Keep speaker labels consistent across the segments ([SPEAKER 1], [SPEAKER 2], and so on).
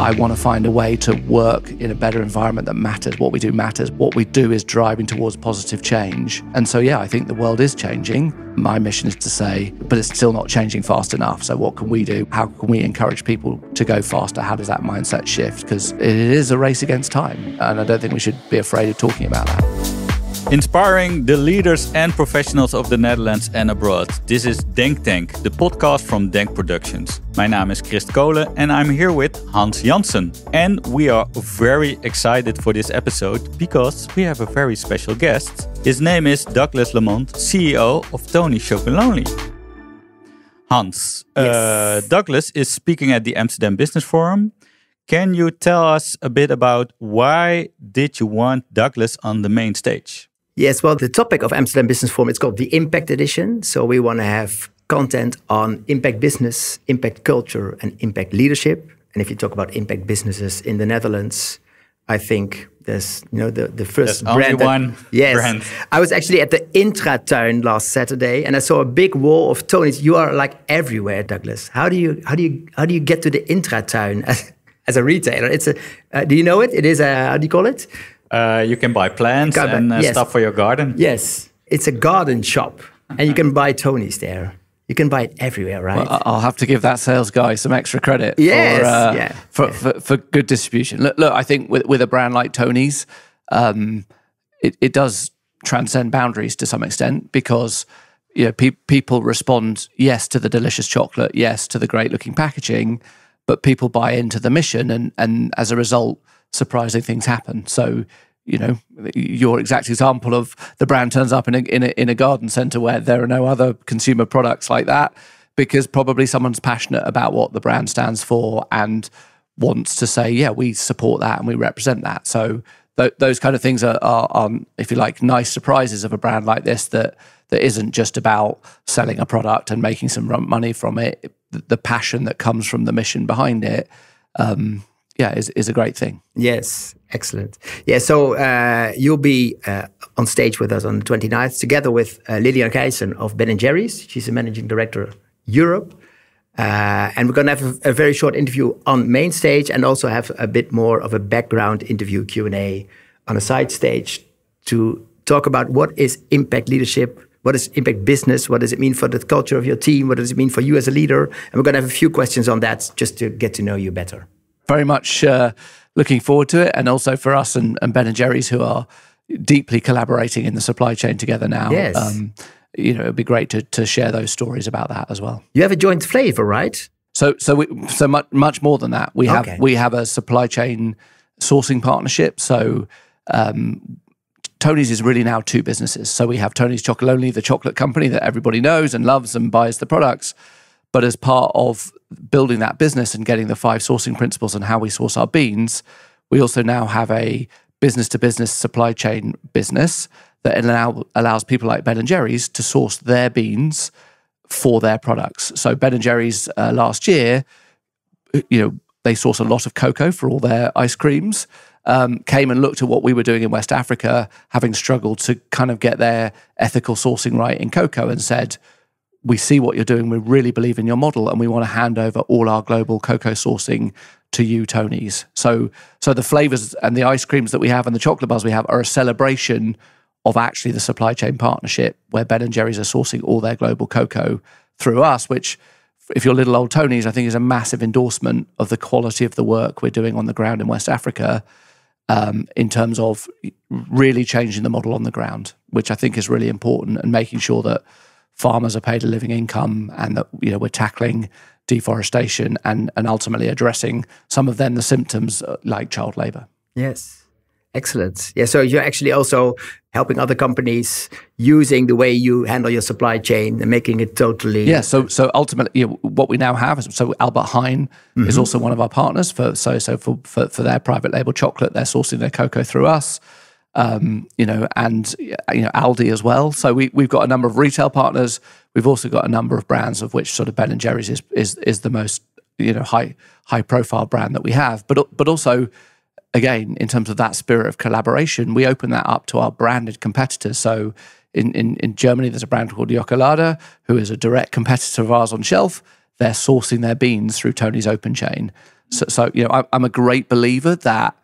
[SPEAKER 1] I want to find a way to work in a better environment that matters. What we do matters. What we do is driving towards positive change. And so, yeah, I think the world is changing. My mission is to say, but it's still not changing fast enough. So what can we do? How can we encourage people to go faster? How does that mindset shift? Because it is a race against time. And I don't think we should be afraid of talking about that.
[SPEAKER 2] Inspiring the leaders and professionals of the Netherlands and abroad. This is DenkTank, the podcast from Denk Productions. My name is Christ Kolen and I'm here with Hans Janssen. And we are very excited for this episode because we have a very special guest. His name is Douglas Lamont, CEO of Tony's Chocolonely. Hans,
[SPEAKER 3] Yes.
[SPEAKER 2] Douglas is speaking at the Amsterdam Business Forum. Can you tell us a bit about why did you want Douglas on the main stage?
[SPEAKER 3] Yes, well, the topic of Amsterdam Business Forum, it's called the Impact Edition. So we want to have content on impact business, impact culture, and impact leadership. And if you talk about impact businesses in the Netherlands, I think there's the first
[SPEAKER 2] There's
[SPEAKER 3] brand.
[SPEAKER 2] only one brand.
[SPEAKER 3] I was actually at the Intratuin last Saturday, and I saw a big wall of Tony's. You are like everywhere, Douglas. How do you get to the Intratuin as a retailer? It's a. Do you know it? It is a. How do you call it?
[SPEAKER 2] You can buy plants and
[SPEAKER 3] yes.
[SPEAKER 2] stuff for your garden.
[SPEAKER 3] Yes, it's a garden shop, and you can buy Tony's there. You can buy it everywhere, right?
[SPEAKER 1] Well, I'll have to give that sales guy some extra credit for good distribution. Look, I think with a brand like Tony's, it does transcend boundaries to some extent because people respond, yes, to the delicious chocolate, yes, to the great-looking packaging, but people buy into the mission, and as a result, surprising things happen. So, your exact example of the brand turns up in a garden centre where there are no other consumer products like that, because probably someone's passionate about what the brand stands for and wants to say, yeah, we support that and we represent that. So those kind of things are, if you like, nice surprises of a brand like this that isn't just about selling a product and making some money from it. The passion that comes from the mission behind it, is a great thing.
[SPEAKER 3] Yes, excellent. Yeah, so you'll be on stage with us on the 29th, together with Lilian Gijssen of Ben & Jerry's. She's the Managing Director Europe. And we're going to have a very short interview on main stage and also have a bit more of a background interview Q&A on a side stage to talk about what is impact leadership, what is impact business, what does it mean for the culture of your team, what does it mean for you as a leader. And we're going to have a few questions on that just to get to know you better.
[SPEAKER 1] Very much looking forward to it, and also for us and Ben & Jerry's, who are deeply collaborating in the supply chain together now.
[SPEAKER 3] Yes.
[SPEAKER 1] It'd be great to share those stories about that as well.
[SPEAKER 3] You have a joint flavor, right?
[SPEAKER 1] So much more than that. We have a supply chain sourcing partnership. So Tony's is really now two businesses. So we have Tony's Chocolonely, the chocolate company that everybody knows and loves and buys the products. But as part of building that business and getting the 5 sourcing principles and how we source our beans, we also now have a business-to-business supply chain business that allows people like Ben & Jerry's to source their beans for their products. So Ben & Jerry's last year, they source a lot of cocoa for all their ice creams, came and looked at what we were doing in West Africa, having struggled to kind of get their ethical sourcing right in cocoa, and said, we see what you're doing, we really believe in your model, and we want to hand over all our global cocoa sourcing to you, Tony's. So the flavors and the ice creams that we have and the chocolate bars we have are a celebration of actually the supply chain partnership where Ben & Jerry's are sourcing all their global cocoa through us, which, if you're little old Tony's, I think is a massive endorsement of the quality of the work we're doing on the ground in West Africa, in terms of really changing the model on the ground, which I think is really important, and making sure that farmers are paid a living income, and that we're tackling deforestation and ultimately addressing some of then the symptoms like child labor.
[SPEAKER 3] Yes, excellent. Yeah, so you're actually also helping other companies using the way you handle your supply chain and making it totally.
[SPEAKER 1] Yeah, so ultimately, what we now have is, so Albert Heijn is also one of our partners for their private label chocolate. They're sourcing their cocoa through us. And Aldi as well. So we've got a number of retail partners. We've also got a number of brands, of which sort of Ben & Jerry's is the most high profile brand that we have. But also, again, in terms of that spirit of collaboration, we open that up to our branded competitors. So in Germany, there's a brand called Chocolonely, who is a direct competitor of ours on shelf. they're sourcing their beans through Tony's Open Chain. So I'm a great believer that,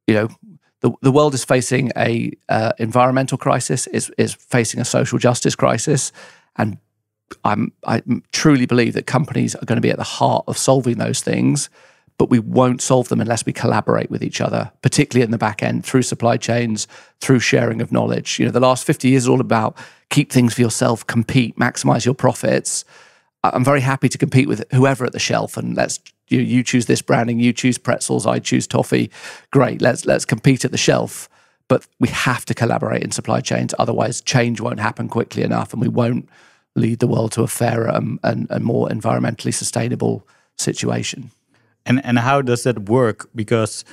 [SPEAKER 1] the world is facing a environmental crisis, is facing a social justice crisis, and I truly believe that companies are going to be at the heart of solving those things, but we won't solve them unless we collaborate with each other, particularly in the back end, through supply chains, through sharing of knowledge. The last 50 years is all about keep things for yourself, compete, maximize your profits. I'm very happy to compete with whoever at the shelf, and you choose this branding, you choose pretzels, I choose toffee. Great, let's compete at the shelf. But we have to collaborate in supply chains, otherwise change won't happen quickly enough, and we won't lead the world to a fairer and more environmentally sustainable situation.
[SPEAKER 2] And how does that work? Because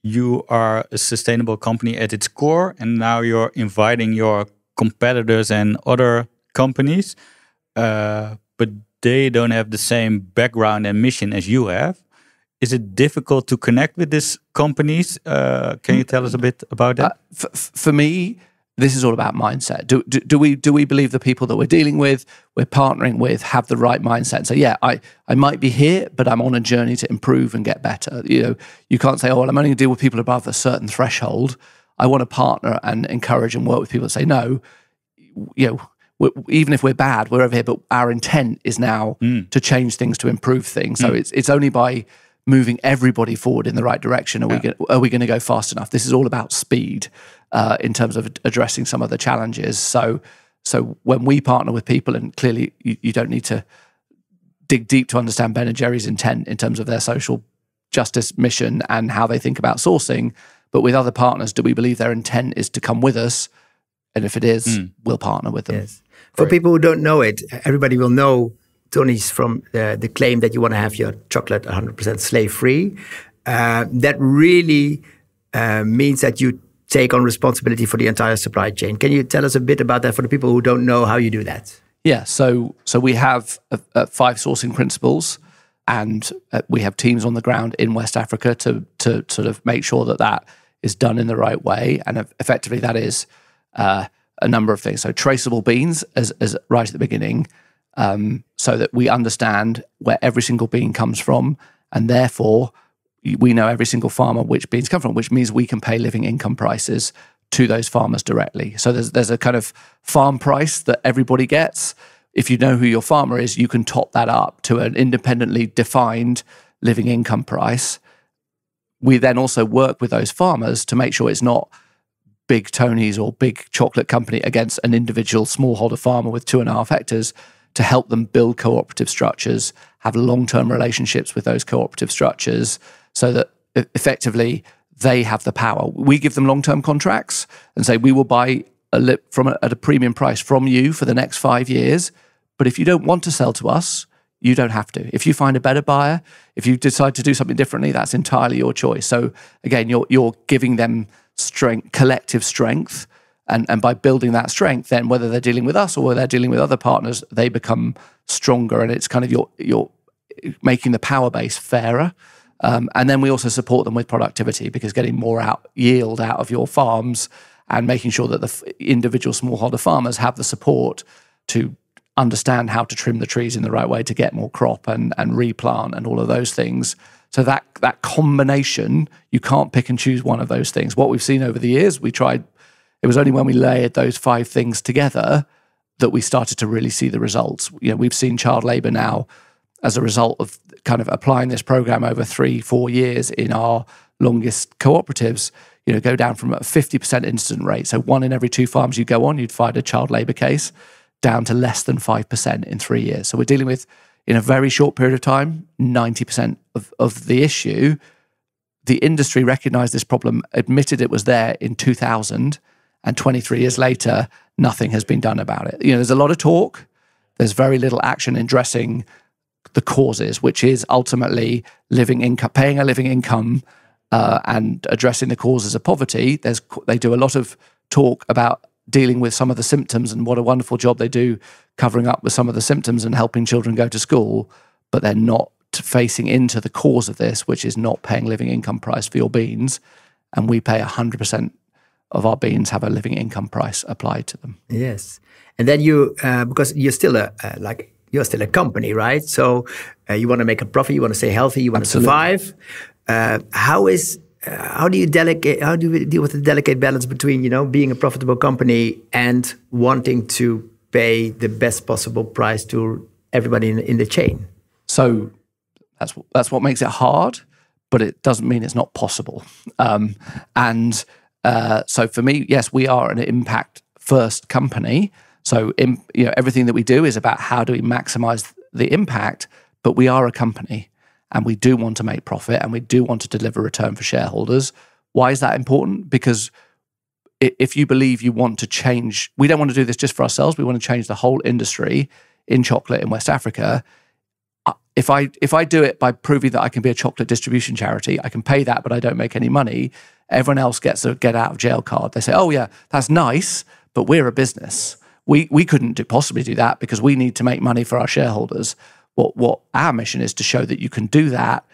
[SPEAKER 2] you are a sustainable company at its core, and now you're inviting your competitors and other companies, but they don't have the same background and mission as you have. Is it difficult to connect with these companies? Can you tell us a bit about that?
[SPEAKER 1] For me, this is all about mindset. Do we believe the people that we're dealing with, we're partnering with, have the right mindset? And so I might be here, but I'm on a journey to improve and get better. You can't say, I'm only going to deal with people above a certain threshold. I want to partner and encourage and work with people that say, no, even if we're bad, we're over here, but our intent is now to change things, to improve things. So it's only by moving everybody forward in the right direction are we going to go fast enough. This is all about speed in terms of addressing some of the challenges. So when we partner with people, and clearly you don't need to dig deep to understand Ben & Jerry's intent in terms of their social justice mission and how they think about sourcing, but with other partners, do we believe their intent is to come with us? And if it is, we'll partner with them.
[SPEAKER 3] Yes. For people who don't know it, everybody will know Tony's from the claim that you want to have your chocolate 100% slave-free. That really means that you take on responsibility for the entire supply chain. Can you tell us a bit about that for the people who don't know how you do that?
[SPEAKER 1] Yeah, so we have 5 sourcing principles, and we have teams on the ground in West Africa to sort of make sure that is done in the right way. And effectively that is a number of things. So traceable beans as right at the beginning, so that we understand where every single bean comes from, and therefore we know every single farmer which beans come from, which means we can pay living income prices to those farmers directly. So there's a kind of farm price that everybody gets. If you know who your farmer is, you can top that up to an independently defined living income price. We then also work with those farmers to make sure it's not Big Tony's or big chocolate company against an individual smallholder farmer with 2.5 hectares, to help them build cooperative structures, have long-term relationships with those cooperative structures, so that effectively they have the power. We give them long-term contracts and say, we will buy at a premium price from you for the next 5 years. But if you don't want to sell to us, you don't have to. If you find a better buyer, if you decide to do something differently, that's entirely your choice. So again, you're giving them strength, collective strength, and by building that strength, then whether they're dealing with us or whether they're dealing with other partners, they become stronger, and it's kind of you're making the power base fairer. And then we also support them with productivity, because getting more yield out of your farms and making sure that the individual smallholder farmers have the support to understand how to trim the trees in the right way to get more crop and replant and all of those things. So that combination, you can't pick and choose one of those things. What we've seen over the years, it was only when we layered those 5 things together that we started to really see the results. We've seen child labor now as a result of kind of applying this program over 3-4 years in our longest cooperatives, go down from a 50% incident rate. So 1 in every 2 farms you go on, you'd find a child labor case, down to less than 5% in 3 years. So we're dealing with, in a very short period of time, 90% of the issue. The industry recognized this problem, admitted it was there in 2000, and 23 years later, nothing has been done about it. There's a lot of talk. There's very little action in addressing the causes, which is ultimately paying a living income, and addressing the causes of poverty. They do a lot of talk about dealing with some of the symptoms and what a wonderful job they do covering up with some of the symptoms and helping children go to school, but they're not facing into the cause of this, which is not paying living income price for your beans. And we pay 100% of our beans have a living income price applied to them.
[SPEAKER 3] Yes. And then you, because you're still you're still a company, right? So you want to make a profit, you want to stay healthy, you want to survive. How do you deal with the delicate balance between, being a profitable company and wanting to pay the best possible price to everybody in the chain?
[SPEAKER 1] So that's what makes it hard, but it doesn't mean it's not possible. So for me, yes, we are an impact first company. So everything that we do is about how do we maximize the impact, but we are a company. And we do want to make profit and we do want to deliver return for shareholders. Why is that important? Because if you believe you want to change, we don't want to do this just for ourselves. We want to change the whole industry in chocolate in West Africa. If I do it by proving that I can be a chocolate distribution charity, I can pay that, but I don't make any money. Everyone else gets a get out of jail card. They say, oh yeah, that's nice, but we're a business. We couldn't possibly do that because we need to make money for our shareholders. What our mission is to show that you can do that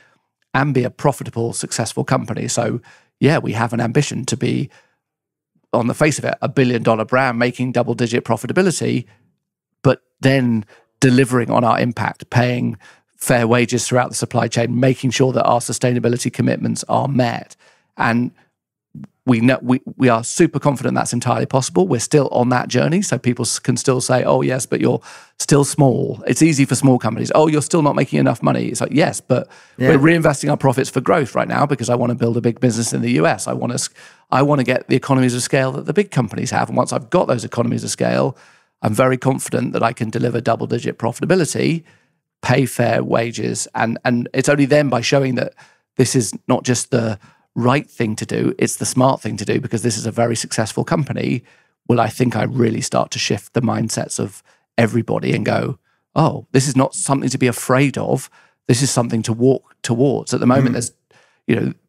[SPEAKER 1] and be a profitable, successful company. So yeah, we have an ambition to be, on the face of it, $1 billion brand making double-digit profitability, but then delivering on our impact, paying fair wages throughout the supply chain, making sure that our sustainability commitments are met. And we are super confident that's entirely possible. We're still on that journey. So people can still say, oh, yes, but you're still small. It's easy for small companies. Oh, you're still not making enough money. It's like, yes, but we're reinvesting our profits for growth right now because I want to build a big business in the US. I want to get the economies of scale that the big companies have. And once I've got those economies of scale, I'm very confident that I can deliver double-digit profitability, pay fair wages. And it's only then by showing that this is not just the right thing to do, it's the smart thing to do because this is a very successful company, will I think I really start to shift the mindsets of everybody and go, oh, this is not something to be afraid of. This is something to walk towards. At the moment, there's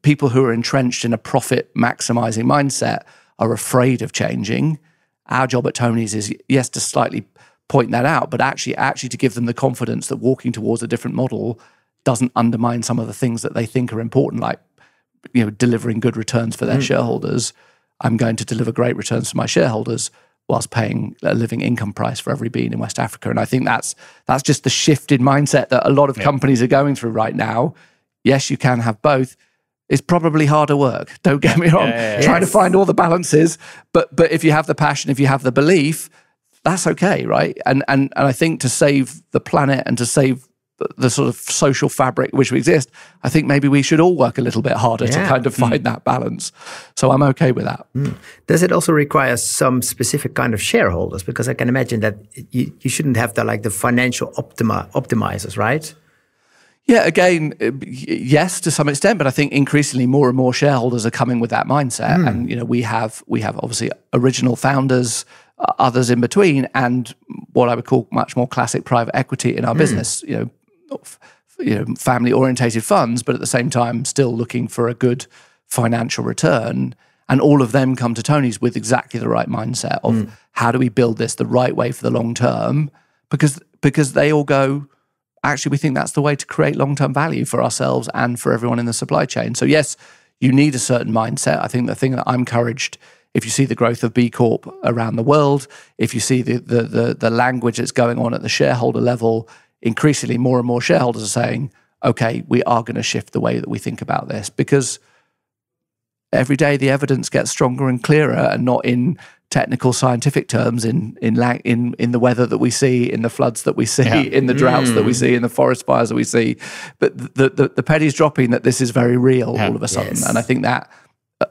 [SPEAKER 1] people who are entrenched in a profit maximizing mindset are afraid of changing. Our job at Tony's is, yes, to slightly point that out, but actually to give them the confidence that walking towards a different model doesn't undermine some of the things that they think are important, like delivering good returns for their shareholders. I'm going to deliver great returns for my shareholders whilst paying a living income price for every bean in West Africa. And I think that's just the shift in mindset that a lot of companies are going through right now. Yes, you can have both. It's probably harder work. Don't get me wrong. Trying to find all the balances, but if you have the passion, if you have the belief, that's okay, right? And I think to save the planet and to save the sort of social fabric which we exist, I think maybe we should all work a little bit harder to kind of find that balance. So I'm okay with that.
[SPEAKER 3] Does it also require some specific kind of shareholders? Because I can imagine that you shouldn't have the financial optimizers, right?
[SPEAKER 1] Yeah, again, yes, to some extent, but I think increasingly more and more shareholders are coming with that mindset. And we have obviously original founders, others in between, and what I would call much more classic private equity in our business. Family orientated funds, but at the same time still looking for a good financial return. And all of them come to Tony's with exactly the right mindset of how do we build this the right way for the long term? Because they all go, actually, we think that's the way to create long-term value for ourselves and for everyone in the supply chain. So yes, you need a certain mindset. I think the thing that I'm encouraged, if you see the growth of B Corp around the world, if you see the language that's going on at the shareholder level, increasingly more and more shareholders are saying, okay, we are going to shift the way that we think about this, because every day the evidence gets stronger and clearer, and not in technical scientific terms, in the weather that we see, in the floods that we see, in the droughts that we see, in the forest fires that we see. But the penny's dropping that this is very real all of a sudden. And I think that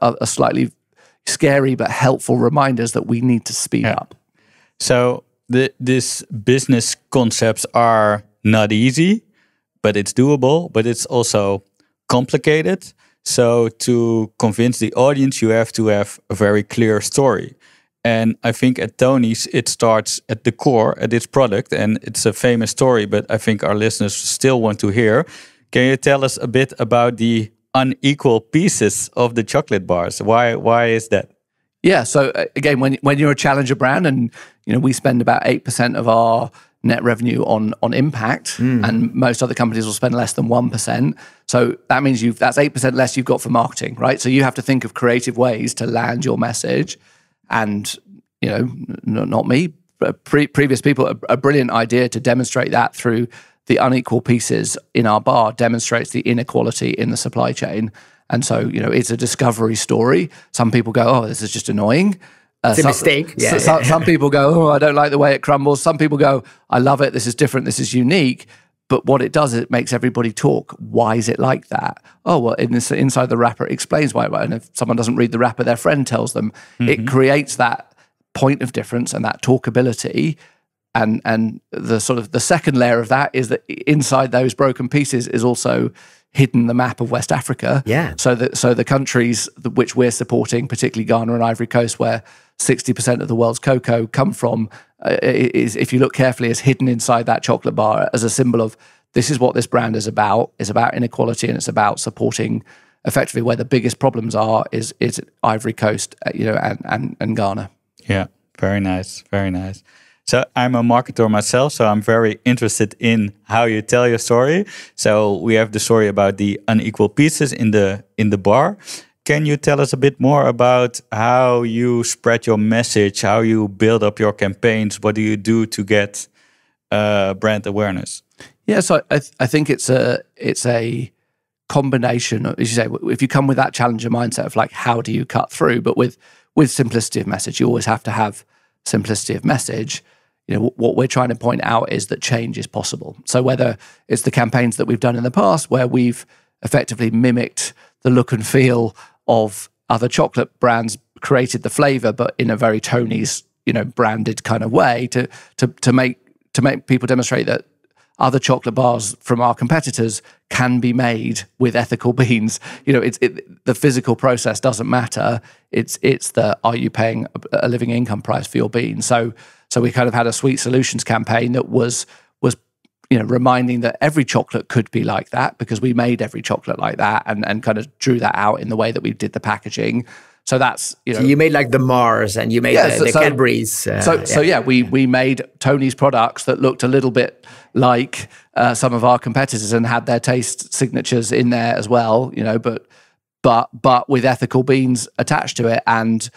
[SPEAKER 1] are slightly scary but helpful reminders that we need to speed up.
[SPEAKER 2] So these business concepts are not easy, but it's doable, but it's also complicated. So to convince the audience, you have to have a very clear story. And I think at Tony's, it starts at the core, at its product. And it's a famous story, but I think our listeners still want to hear. Can you tell us a bit about the unequal pieces of the chocolate bars? Why is that?
[SPEAKER 1] Yeah, so again, when you're a challenger brand, and we spend about 8% of our net revenue on impact, and most other companies will spend less than 1%. So that means that's 8% less you've got for marketing, right? So you have to think of creative ways to land your message. And not me, previous people, a brilliant idea to demonstrate that through the unequal pieces in our bar demonstrates the inequality in the supply chain. And so, it's a discovery story. Some people go, oh, this is just annoying.
[SPEAKER 3] It's a mistake.
[SPEAKER 1] Some people go, oh, I don't like the way it crumbles. Some people go, I love it. This is different. This is unique. But what it does is it makes everybody talk. Why is it like that? Oh, well, inside the wrapper, it explains why. And if someone doesn't read the wrapper, their friend tells them. Mm-hmm. It creates that point of difference and that talkability. And the second layer of that is that inside those broken pieces is also hidden the map of West Africa.
[SPEAKER 3] Yeah.
[SPEAKER 1] So the countries which we're supporting, particularly Ghana and Ivory Coast, where 60% of the world's cocoa come from, is, if you look carefully, is hidden inside that chocolate bar as a symbol of this is what this brand is about. It's about inequality, and it's about supporting effectively where the biggest problems are is Ivory Coast, and Ghana.
[SPEAKER 2] Yeah, very nice, very nice. So I'm a marketer myself, so I'm very interested in how you tell your story. So we have the story about the unequal pieces in the bar. Can you tell us a bit more about how you spread your message, how you build up your campaigns? What do you do to get brand awareness?
[SPEAKER 1] Yeah, so I think it's a combination, as you say, if you come with that challenger mindset of like, how do you cut through? But with simplicity of message, you always have to have simplicity of message. What we're trying to point out is that change is possible. So whether it's the campaigns that we've done in the past where we've effectively mimicked the look and feel of other chocolate brands, created the flavor, but in a very Tony's, branded kind of way to make people demonstrate that other chocolate bars from our competitors can be made with ethical beans. The physical process doesn't matter. It's the, are you paying a living income price for your beans? So we kind of had a sweet solutions campaign that was reminding that every chocolate could be like that, because we made every chocolate like that, and kind of drew that out in the way that we did the packaging. So that's,
[SPEAKER 3] So you made like the Mars, and you made the Cadbury's.
[SPEAKER 1] We made Tony's products that looked a little bit like some of our competitors and had their taste signatures in there as well, but with ethical beans attached to it. And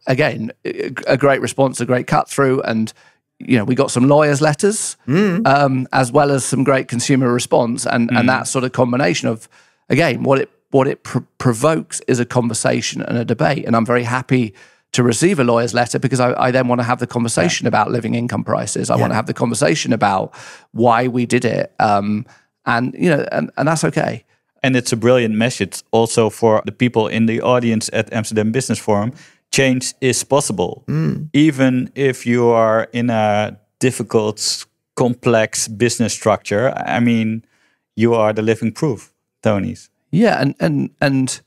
[SPEAKER 1] again, a great response, a great cut through, and we got some lawyers' letters, as well as some great consumer response, and that sort of combination of, again, what it provokes is a conversation and a debate. And I'm very happy to receive a lawyer's letter, because I then want to have the conversation about living income prices. I want to have the conversation about why we did it, and that's okay.
[SPEAKER 2] And it's a brilliant message also for the people in the audience at Amsterdam Business Forum. Change is possible, even if you are in a difficult, complex business structure. I mean, you are the living proof, Tony's.
[SPEAKER 1] Yeah, and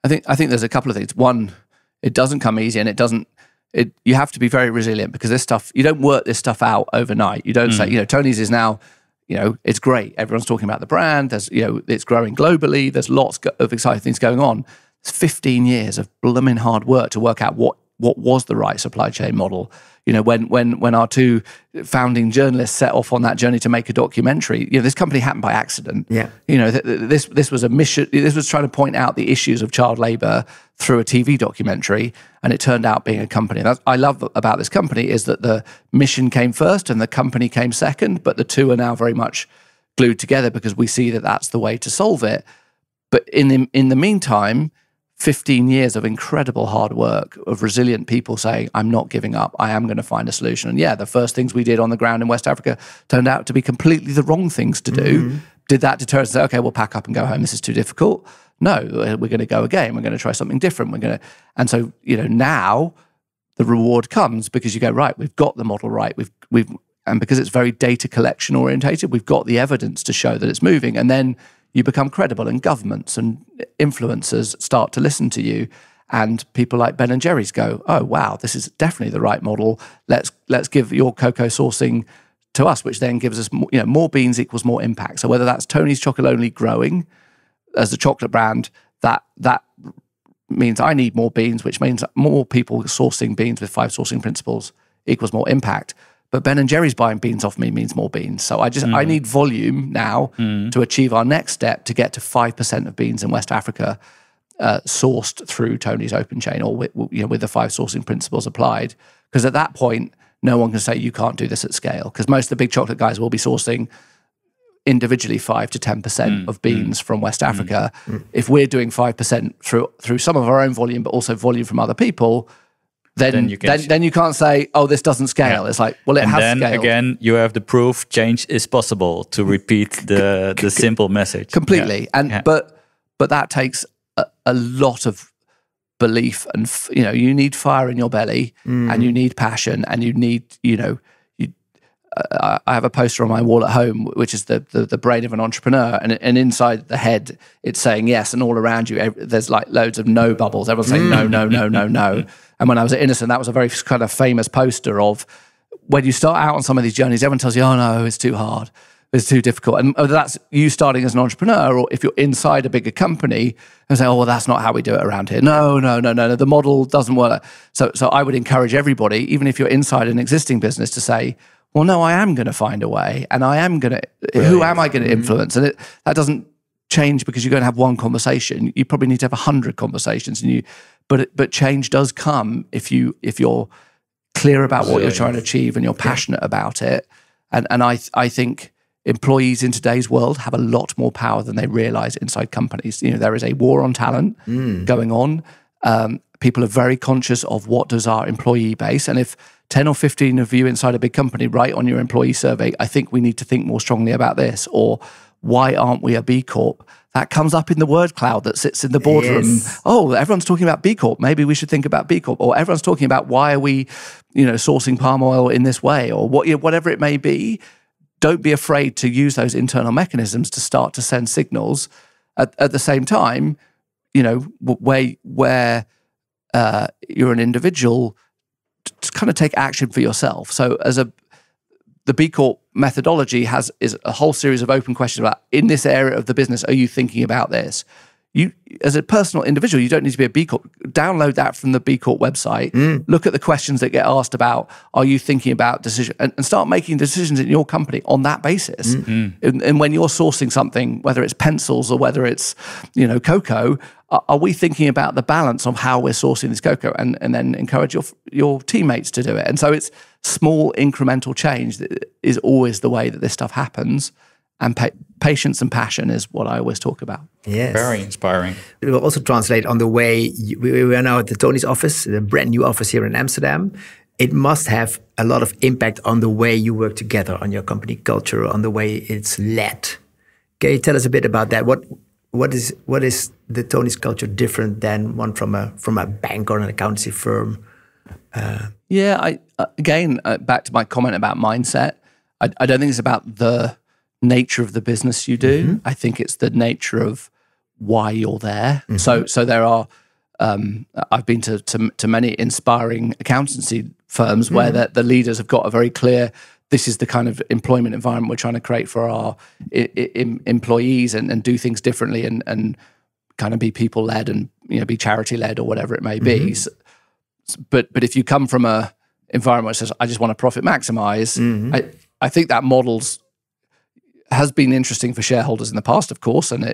[SPEAKER 1] I think there's a couple of things. One, it doesn't come easy, and you have to be very resilient, because this stuff, you don't work this stuff out overnight. You don't say, Tony's is now, it's great. Everyone's talking about the brand. There's, it's growing globally. There's lots of exciting things going on. It's 15 years of blooming hard work to work out what was the right supply chain model. When our two founding journalists set off on that journey to make a documentary, this company happened by accident.
[SPEAKER 3] Yeah.
[SPEAKER 1] This was a mission. This was trying to point out the issues of child labor through a TV documentary, and it turned out being a company. And I love about this company is that the mission came first and the company came second, but the two are now very much glued together, because we see that that's the way to solve it. But in the meantime, 15 years of incredible hard work, of resilient people saying, I'm not giving up, I am going to find a solution. And the first things we did on the ground in West Africa turned out to be completely the wrong things to do. Did that deter us and say, okay, we'll pack up and go home, this is too difficult? No, we're going to go again, we're going to try something different. And so, now the reward comes, because you go, right, we've got the model right, and because it's very data collection orientated, we've got the evidence to show that it's moving. And then you become credible, and governments and influencers start to listen to you, and people like Ben & Jerry's go, oh wow, this is definitely the right model. Let's give your cocoa sourcing to us, which then gives us more beans equals more impact. So whether that's Tony's Chocolonely growing as a chocolate brand, that means I need more beans, which means more people sourcing beans with 5 sourcing principles equals more impact. But Ben & Jerry's buying beans off me means more beans. So I need volume now to achieve our next step, to get to 5% of beans in West Africa sourced through Tony's open chain, or with the 5 sourcing principles applied. Because at that point, no one can say you can't do this at scale, because most of the big chocolate guys will be sourcing individually 5 to 10% of beans from West Africa. If we're doing 5% through some of our own volume, but also volume from other people, then you can't say, oh, this doesn't scale. It's like, well, it has scaled. And then
[SPEAKER 2] again, you have the proof change is possible, to repeat the simple message.
[SPEAKER 1] Completely. But that takes a lot of belief, and you need fire in your belly, and you need passion, and you need, I have a poster on my wall at home, which is the brain of an entrepreneur, and inside the head it's saying yes, and all around you there's like loads of no bubbles. Everyone's saying no, no, no, no, no. And when I was at Innocent, that was a very kind of famous poster of when you start out on some of these journeys, everyone tells you, oh no, it's too hard, it's too difficult. And whether that's you starting as an entrepreneur, or if you're inside a bigger company and say, oh, well, that's not how we do it around here. No, the model doesn't work. So I would encourage everybody, even if you're inside an existing business, to say, well, no, I am going to find a way, and I am going to, who am I going to influence? And that doesn't change because you're going to have one conversation. You probably need to have 100 conversations, but change does come if you're clear about what you're trying to achieve and you're passionate about it. And I think employees in today's world have a lot more power than they realize inside companies. There is a war on talent going on. People are very conscious of what does our employee base, and if 10 or 15 of you inside a big company write on your employee survey, I think we need to think more strongly about this, or why aren't we a B Corp? That comes up in the word cloud that sits in the boardroom. Yes. Oh, everyone's talking about B Corp. Maybe we should think about B Corp. Or everyone's talking about why are we, sourcing palm oil in this way, or whatever it may be. Don't be afraid to use those internal mechanisms to start to send signals. At the same time, where you're an individual, to kind of take action for yourself. So the B Corp methodology is a whole series of open questions about, in this area of the business, are you thinking about this? You, as a personal individual, you don't need to be a B Corp. Download that from the B Corp website. Look at the questions that get asked about, are you thinking about decision, and start making decisions in your company on that basis. And when you're sourcing something, whether it's pencils or whether it's, cocoa, are we thinking about the balance of how we're sourcing this cocoa, and then encourage your teammates to do it? And so it's small incremental change that is always the way that this stuff happens. And patience and passion is what I always talk about.
[SPEAKER 3] Yes.
[SPEAKER 2] Very inspiring.
[SPEAKER 3] It will also translate on the way we are now at the Tony's office, the brand new office here in Amsterdam. It must have a lot of impact on the way you work together, on your company culture, on the way it's led. Can you tell us a bit about that? What is the Tony's culture different than one from a bank or an accountancy firm?
[SPEAKER 1] Back to my comment about mindset. I don't think it's about the nature of the business you do. I think it's the nature of why you're there. So there are. I've been to many inspiring accountancy firms where the leaders have got a very clear, this is the kind of employment environment we're trying to create for our employees, and do things differently, and kind of be people-led, and be charity-led, or whatever it may be. So, but if you come from a environment which says, I just want to profit maximize, I think that has been interesting for shareholders in the past, of course, and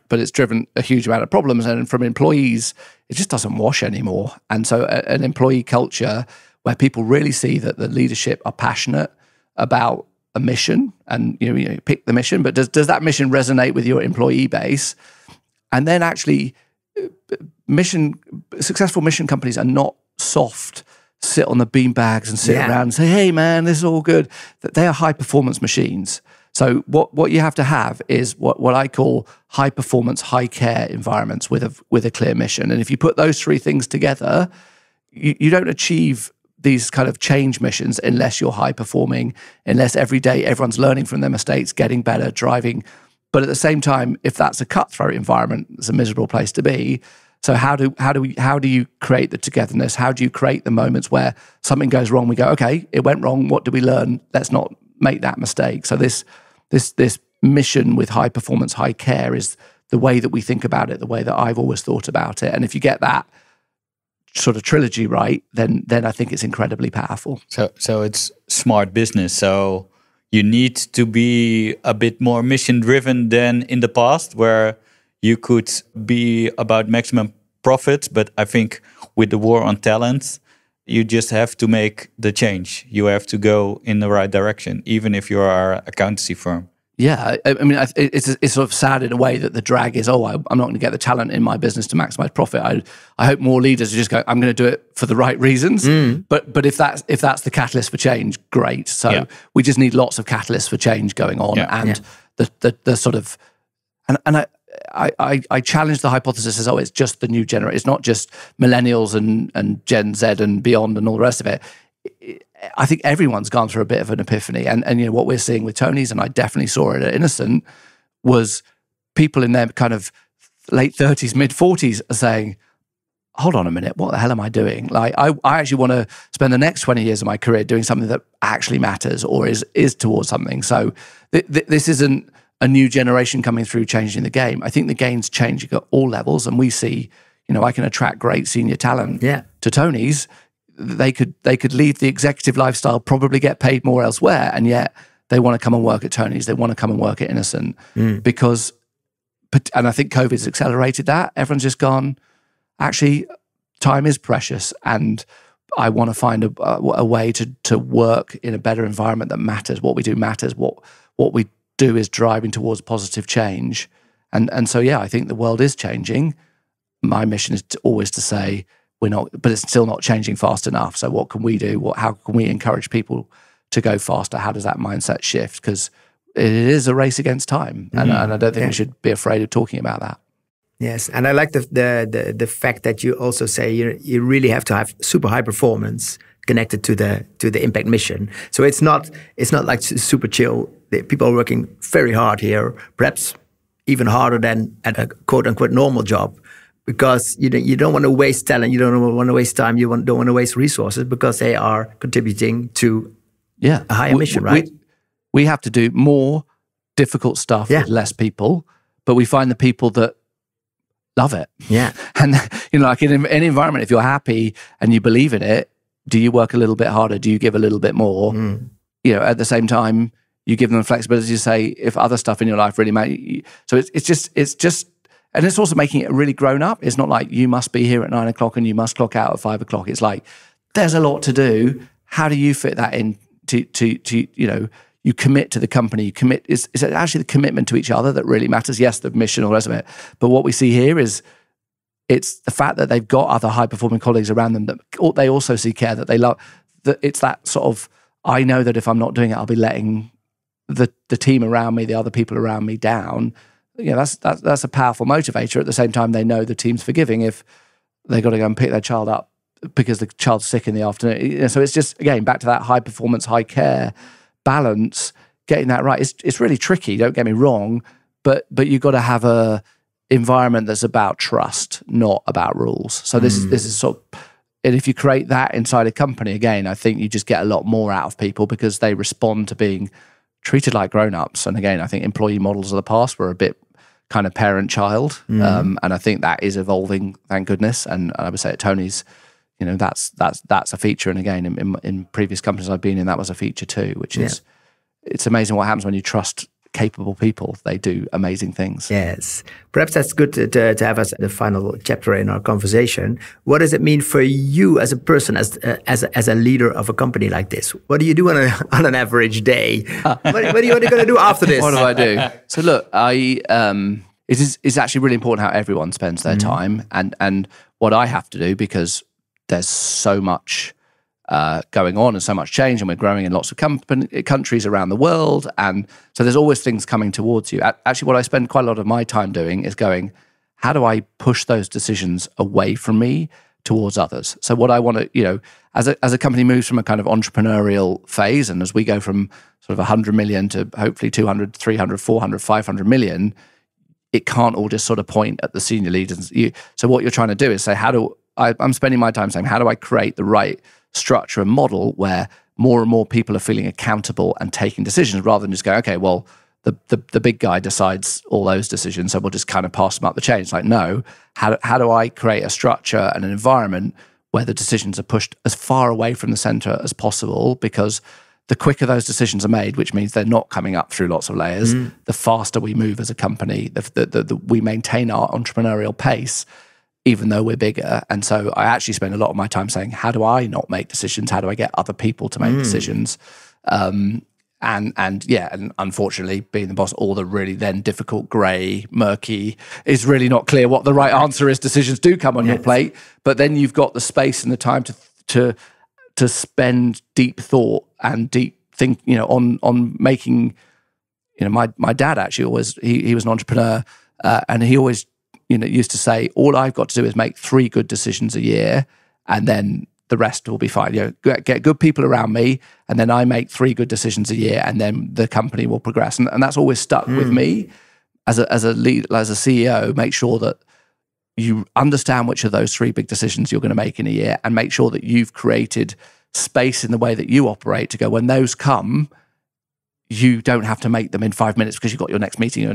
[SPEAKER 1] but it's driven a huge amount of problems. And from employees, it just doesn't wash anymore. And so an employee culture where people really see that the leadership are passionate about a mission, and you pick the mission, but does that mission resonate with your employee base? And then actually, successful mission companies are not soft, sit on the beanbags and sit around and say, hey man, this is all good. They are high performance machines. So what you have to have is what I call high performance, high care environments with a clear mission. And if you put those three things together, you don't achieve these kind of change missions unless you're high performing, unless every day everyone's learning from their mistakes, getting better, driving. But at the same time, if that's a cutthroat environment, it's a miserable place to be. So how do you create the togetherness? How do you create the moments where something goes wrong? We go, okay, it went wrong. What do we learn? Let's not make that mistake. So this mission with high performance, high care is the way that we think about it, the way that I've always thought about it. And if you get that sort of trilogy right, then I think it's incredibly powerful.
[SPEAKER 2] So it's smart business. So you need to be a bit more mission driven than in the past, where you could be about maximum profits. But I think with the war on talent, you just have to make the change. You have to go in the right direction, even if you are an accountancy firm.
[SPEAKER 1] Yeah, I mean, it's sort of sad in a way that the drag is, I'm not going to get the talent in my business to maximize profit. I hope more leaders are just going, I'm going to do it for the right reasons. But if that's the catalyst for change, great. So we just need lots of catalysts for change going on, and the sort of and I challenge the hypothesis as it's just the new generation. It's not just millennials and Gen Z and beyond and all the rest of it. I think everyone's gone through a bit of an epiphany, and what we're seeing with Tony's, and I definitely saw it at Innocent, was people in their kind of late 30s, mid 40s are saying, hold on a minute, what the hell am I doing? Like, I actually want to spend the next 20 years of my career doing something that actually matters or is towards something. So this isn't a new generation coming through changing the game. I think the game's changing at all levels, and we see, I can attract great senior talent to Tony's. They could leave the executive lifestyle, probably get paid more elsewhere, and yet they want to come and work at Tony's. They want to come and work at Innocent because, and I think COVID's accelerated that. Everyone's just gone, actually, time is precious, and I want to find a way to work in a better environment that matters. What we do matters. What we do is driving towards positive change, and so I think the world is changing. My mission is always to say, we're not, but it's still not changing fast enough. So what can we do? How can we encourage people to go faster? How does that mindset shift? Because it is a race against time, and I don't think we should be afraid of talking about that.
[SPEAKER 3] Yes, and I like the fact that you also say you really have to have super high performance connected to the impact mission. So it's not like super chill. People are working very hard here, perhaps even harder than at a quote unquote normal job. Because you don't want to waste talent, you don't want to waste time, you don't want to waste resources, because they are contributing to a higher mission, right?
[SPEAKER 1] We have to do more difficult stuff with less people, but we find the people that love it.
[SPEAKER 3] Yeah.
[SPEAKER 1] And like in any environment, if you're happy and you believe in it, do you work a little bit harder? Do you give a little bit more? At the same time, you give them the flexibility to say, if other stuff in your life really matters. So it's just. And it's also making it really grown up. It's not like you must be here at 9 o'clock and you must clock out at 5 o'clock. It's like, there's a lot to do. How do you fit that in to you commit to the company, you commit, it's actually the commitment to each other that really matters. Yes, the mission, all the rest of it. But what we see here is it's the fact that they've got other high performing colleagues around them that they also see care, that they love, that it's that sort of, I know that if I'm not doing it, I'll be letting the team around me, the other people around me down. That's a powerful motivator. At the same time, they know the team's forgiving if they got to go and pick their child up because the child's sick in the afternoon. So it's just, again, back to that high performance, high care balance, getting that right. It's really tricky, don't get me wrong, but you've got to have a environment that's about trust, not about rules. So this is sort of, and if you create that inside a company, again, I think you just get a lot more out of people because they respond to being treated like grown-ups. And again, I think employee models of the past were a bit kind of parent-child. And I think that is evolving, thank goodness. And I would say at Tony's, that's a feature. And again, in previous companies I've been in, that was a feature too, which is, it's amazing what happens when you trust capable people. They do amazing things.
[SPEAKER 3] Yes. Perhaps that's good to have as the final chapter in our conversation. What does it mean for you as a person, as a leader of a company like this? What do you do on an average day? What are you going to do after this?
[SPEAKER 1] What do I do? So look, it's actually really important how everyone spends their time, and what I have to do, because there's so much going on and so much change, and we're growing in lots of countries around the world, and so there's always things coming towards you. Actually, what I spend quite a lot of my time doing is going, how do I push those decisions away from me towards others? So what I want to, as a company moves from a kind of entrepreneurial phase, and as we go from sort of 100 million to hopefully 200, 300, 400, 500 million, it can't all just sort of point at the senior leaders. So what you're trying to do is say, I'm spending my time saying, how do I create the right structure and model where more and more people are feeling accountable and taking decisions, rather than just go, okay, well, the big guy decides all those decisions, so we'll just kind of pass them up the chain. It's like, no, how do I create a structure and an environment where the decisions are pushed as far away from the center as possible? Because the quicker those decisions are made, which means they're not coming up through lots of layers, the faster we move as a company, we maintain our entrepreneurial pace, even though we're bigger. And so I actually spend a lot of my time saying, how do I not make decisions? How do I get other people to make decisions? And unfortunately, being the boss, all the really then difficult, grey, murky, is really not clear what the right answer is. Decisions do come on your plate, but then you've got the space and the time to spend deep thought and deep think, on making. My dad actually always he was an entrepreneur, and he always used to say, all I've got to do is make 3 good decisions a year, and then the rest will be fine. Get good people around me, and then I make 3 good decisions a year, and then the company will progress. And that's always stuck with me as a lead, as a CEO. Make sure that you understand which of those 3 big decisions you're going to make in a year, and make sure that you've created space in the way that you operate to go, when those come, you don't have to make them in 5 minutes because you've got your next meeting,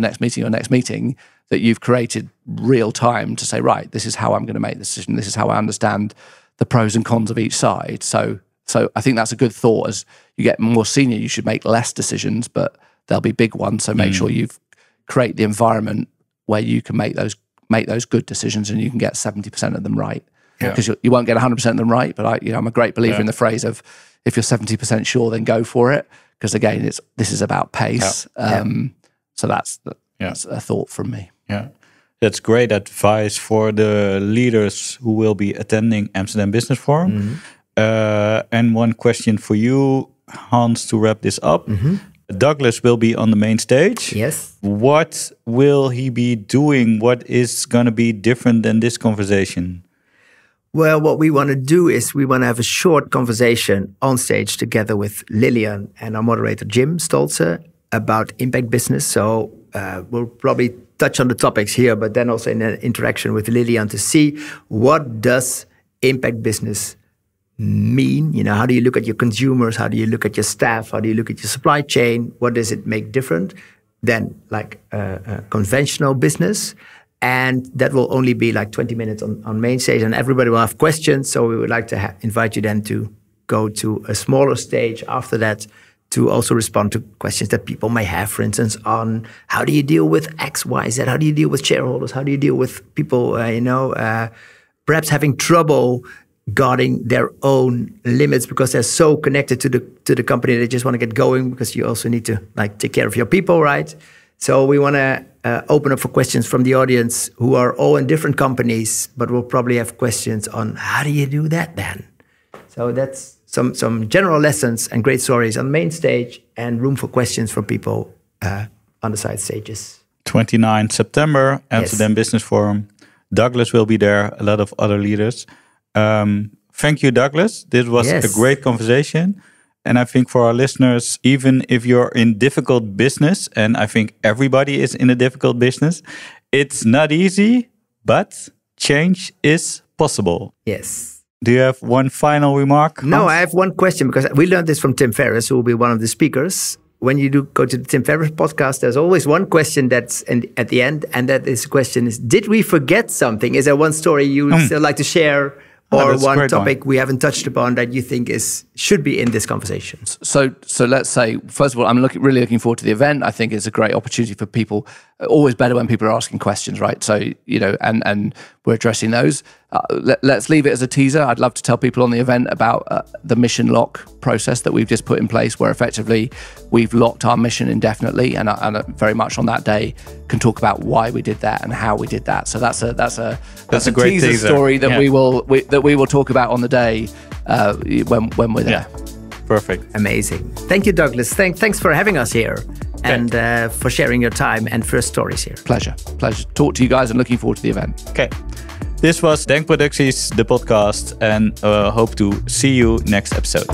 [SPEAKER 1] that you've created real time to say, right, this is how I'm going to make the decision. This is how I understand the pros and cons of each side. So I think that's a good thought. As you get more senior, you should make less decisions, but they'll be big ones. So make sure you create the environment where you can make those good decisions, and you can get 70% of them right. Because you won't get 100% of them right. But I'm a great believer in the phrase of, if you're 70% sure, then go for it. Because again, this is about pace. So that's a thought from me.
[SPEAKER 2] Yeah, that's great advice for the leaders who will be attending Amsterdam Business Forum. And one question for you, Hans, to wrap this up. Douglas will be on the main stage.
[SPEAKER 3] Yes.
[SPEAKER 2] What will he be doing? What is going to be different than this conversation?
[SPEAKER 3] Well, what we want to do is we want to have a short conversation on stage together with Lilian and our moderator, Jim Stolze, about impact business. So we'll probably touch on the topics here, but then also in an interaction with Lilian to see, what does impact business mean? How do you look at your consumers? How do you look at your staff? How do you look at your supply chain? What does it make different than like conventional business? And that will only be like 20 minutes on main stage, and everybody will have questions. So we would like to invite you then to go to a smaller stage after that to also respond to questions that people may have, for instance, on how do you deal with X, Y, Z? How do you deal with shareholders? How do you deal with people, perhaps having trouble guarding their own limits because they're so connected to the company, they just want to get going, because you also need to take care of your people, right? So we want to open up for questions from the audience who are all in different companies, but we'll probably have questions on how do you do that then? So that's some general lessons and great stories on the main stage, and room for questions from people on the side stages.
[SPEAKER 2] 29 September, Amsterdam Business Forum. Douglas will be there, a lot of other leaders. Thank you, Douglas. This was a great conversation. And I think for our listeners, even if you're in difficult business, and I think everybody is in a difficult business, it's not easy, but change is possible.
[SPEAKER 3] Yes.
[SPEAKER 2] Do you have one final remark, Hans?
[SPEAKER 3] No, I have one question, because we learned this from Tim Ferriss, who will be one of the speakers. When you do go to the Tim Ferriss podcast, there's always one question that's at the end, and that is question is, did we forget something? Is there one story you would still like to share? Or one topic we haven't touched upon that you think should be in this conversation?
[SPEAKER 1] So let's say, first of all, I'm really looking forward to the event. I think it's a great opportunity for people. Always better when people are asking questions, right? So, and we're addressing those. Let's leave it as a teaser. I'd love to tell people on the event about the mission lock process that we've just put in place, where effectively we've locked our mission indefinitely, and very much on that day can talk about why we did that and how we did that. So that's a great teaser story that we will talk about on the day when we're there.
[SPEAKER 2] Perfect.
[SPEAKER 3] Amazing. Thank you, Douglas. Thanks for having us here and for sharing your time and first stories here.
[SPEAKER 1] Pleasure. Talk to you guys, and looking forward to the event.
[SPEAKER 2] Okay. This was Denk Producties, the podcast, and hope to see you next episode.